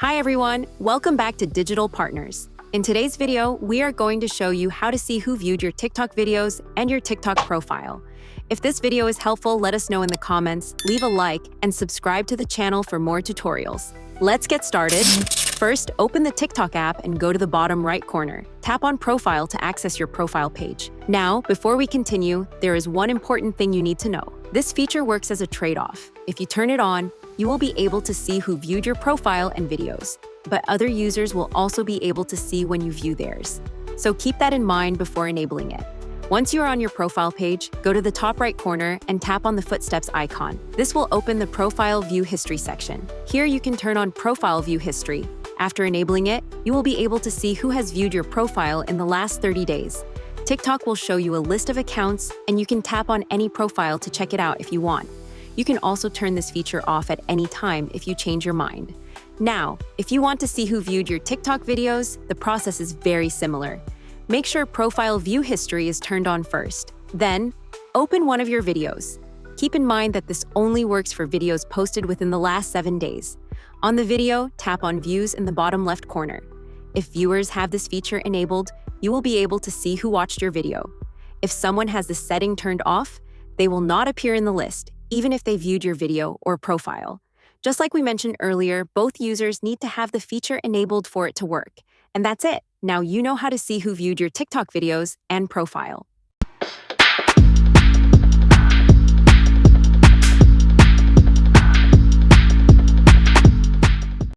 Hi everyone, welcome back to Digital Partners. In today's video, we are going to show you how to see who viewed your TikTok videos and your TikTok profile. If this video is helpful, let us know in the comments, leave a like, and subscribe to the channel for more tutorials. Let's get started. First, open the TikTok app and go to the bottom right corner. Tap on Profile to access your profile page. Now, before we continue, there is one important thing you need to know. This feature works as a trade-off. If you turn it on, you will be able to see who viewed your profile and videos, but other users will also be able to see when you view theirs. So keep that in mind before enabling it. Once you are on your profile page, go to the top right corner and tap on the footsteps icon. This will open the Profile View History section. Here you can turn on Profile View History. After enabling it, you will be able to see who has viewed your profile in the last 30 days. TikTok will show you a list of accounts, and you can tap on any profile to check it out if you want. You can also turn this feature off at any time if you change your mind. Now, if you want to see who viewed your TikTok videos, the process is very similar. Make sure Profile View History is turned on first. Then, open one of your videos. Keep in mind that this only works for videos posted within the last 7 days. On the video, tap on Views in the bottom left corner. If viewers have this feature enabled, you will be able to see who watched your video. If someone has this setting turned off, they will not appear in the list, even if they viewed your video or profile. Just like we mentioned earlier, both users need to have the feature enabled for it to work. And that's it. Now you know how to see who viewed your TikTok videos and profile.